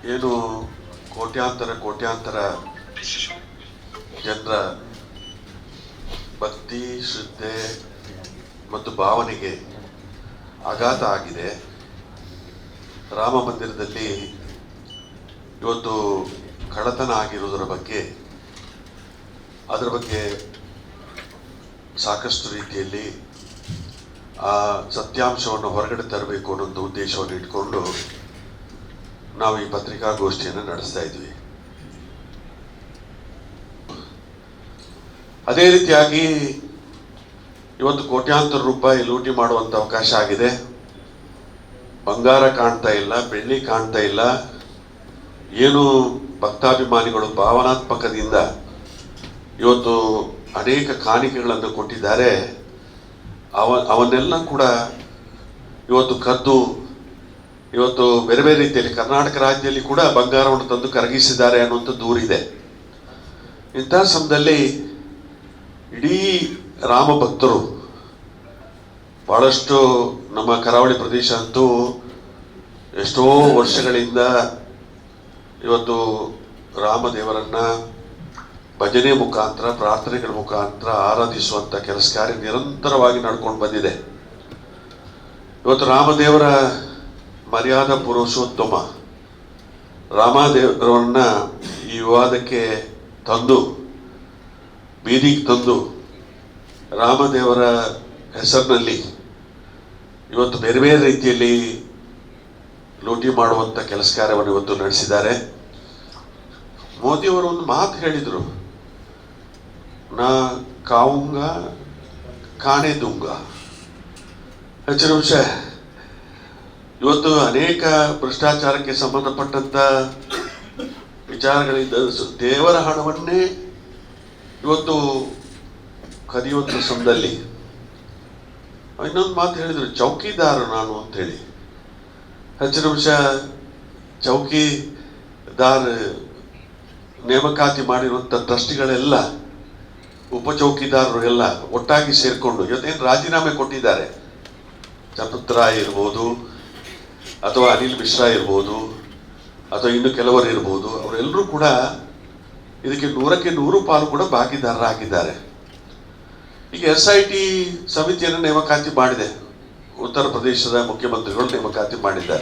ಏನು ಕೋಟ್ಯಾಂತರ ಜನರ ಭಕ್ತಿ ಶ್ರದ್ಧೆ ಮತ್ತು ಭಾವನೆಗೆ ಆಘಾತ ಆಗಿದೆ. ರಾಮ ಮಂದಿರದಲ್ಲಿ ಇವತ್ತು ಕಳ್ಳತನ ಆಗಿರುವುದರ ಬಗ್ಗೆ ಅದರ ಬಗ್ಗೆ ಸಾಕಷ್ಟು ರೀತಿಯಲ್ಲಿ ಆ ಸತ್ಯಾಂಶವನ್ನು ಹೊರಗಡೆ ತರಬೇಕು ಅನ್ನೋ ಉದ್ದೇಶವನ್ನು ಇಟ್ಕೊಂಡು ನಾವು ಈ ಪತ್ರಿಕಾಗೋಷ್ಠಿಯನ್ನು ನಡೆಸ್ತಾ ಇದ್ವಿ. ಅದೇ ರೀತಿಯಾಗಿ ಇವತ್ತು ಕೋಟ್ಯಾಂತರ ರೂಪಾಯಿ ಲೂಟಿ ಮಾಡುವಂತ ಅವಕಾಶ ಆಗಿದೆ. ಬಂಗಾರ ಕಾಣ್ತಾ ಇಲ್ಲ, ಬೆಳ್ಳಿ ಕಾಣ್ತಾ ಇಲ್ಲ. ಏನು ಭಕ್ತಾಭಿಮಾನಿಗಳು ಭಾವನಾತ್ಮಕದಿಂದ ಇವತ್ತು ಅನೇಕ ಕಾಣಿಕೆಗಳನ್ನು ಕೊಟ್ಟಿದ್ದಾರೆ, ಅವನ್ನೆಲ್ಲ ಕೂಡ ಇವತ್ತು ಕದ್ದು ಇವತ್ತು ಬೇರೆ ಬೇರೆ ರೀತಿಯಲ್ಲಿ ಕರ್ನಾಟಕ ರಾಜ್ಯದಲ್ಲಿ ಕೂಡ ಬಂಗಾರವನ್ನು ತಂದು ಕರಗಿಸಿದ್ದಾರೆ ಅನ್ನುವಂಥ ದೂರಿದೆ. ಇಂತಹ ಸಮಯದಲ್ಲಿ ಇಡೀ ರಾಮ ಭಕ್ತರು ಬಹಳಷ್ಟು ನಮ್ಮ ಕರಾವಳಿ ಪ್ರದೇಶ ಅಂತೂ ಎಷ್ಟೋ ವರ್ಷಗಳಿಂದ ಇವತ್ತು ರಾಮದೇವರನ್ನ ಭಜನೆ ಮುಖಾಂತರ ಪ್ರಾರ್ಥನೆಗಳ ಮುಖಾಂತರ ಆರಾಧಿಸುವಂತ ಕೆಲಸ ಕಾರ್ಯ ನಿರಂತರವಾಗಿ ನಡ್ಕೊಂಡು ಬಂದಿದೆ. ಇವತ್ತು ರಾಮದೇವರ ಮರ್ಯಾದಾ ಪುರುಷೋತ್ತಮ ರಾಮದೇವರನ್ನ ಈ ವಿವಾದಕ್ಕೆ ತಂದು ಬೀದಿಗೆ ತಂದು ರಾಮದೇವರ ಹೆಸರಿನಲ್ಲಿ ಇವತ್ತು ಬೇರೆ ಬೇರೆ ರೀತಿಯಲ್ಲಿ ಲೂಟಿ ಮಾಡುವಂತ ಕೆಲಸ ಕಾರ್ಯವನ್ನು ಇವತ್ತು ನಡೆಸಿದ್ದಾರೆ. ಮೋದಿಯವರು ಒಂದು ಮಾತು ಹೇಳಿದರು, ನಾ ಕಾವುಂಗ ಕಾಣೆ ದುಂಗ. ಹೆಚ್ಚಿನ ವಿಷಯ ಇವತ್ತು ಅನೇಕ ಭ್ರಷ್ಟಾಚಾರಕ್ಕೆ ಸಂಬಂಧಪಟ್ಟಂತ ವಿಚಾರಗಳಿಂದ ದೇವರ ಹಣವನ್ನೇ ಇವತ್ತು ಕದಿಯುವಂತ ಸಮಯದಲ್ಲಿ ಇನ್ನೊಂದು ಮಾತು ಹೇಳಿದ್ರು, ಚೌಕಿದಾರ ನಾನು ಅಂತ ಹೇಳಿ. ಹೆಚ್ಚಿನ ವಿಷಯ ಚೌಕಿದಾರ ನೇಮಕಾತಿ ಮಾಡಿರುವಂತ ಟ್ರಸ್ಟಿಗಳೆಲ್ಲ ಉಪಚೌಕಿದಾರರು ಎಲ್ಲ ಒಟ್ಟಾಗಿ ಸೇರ್ಕೊಂಡು ಇವತ್ತೇನು ರಾಜೀನಾಮೆ ಕೊಟ್ಟಿದ್ದಾರೆ. ಚಪುತ್ರ ಇರ್ಬೋದು ಅಥವಾ ಅನಿಲ್ ಮಿಶ್ರಾ ಇರ್ಬೋದು ಅಥವಾ ಇನ್ನು ಕೆಲವರು ಇರ್ಬೋದು, ಅವರೆಲ್ಲರೂ ಕೂಡ ಇದಕ್ಕೆ 100ಕ್ಕೆ 100 ಪಾಲು ಕೂಡ ಭಾಗಿದಾರರಾಗಿದ್ದಾರೆ. ಈಗ SIT ಸಮಿತಿಯನ್ನು ನೇಮಕಾತಿ ಮಾಡಿದೆ, ಉತ್ತರ ಪ್ರದೇಶದ ಮುಖ್ಯಮಂತ್ರಿಗಳು ನೇಮಕಾತಿ ಮಾಡಿದ್ದಾರೆ.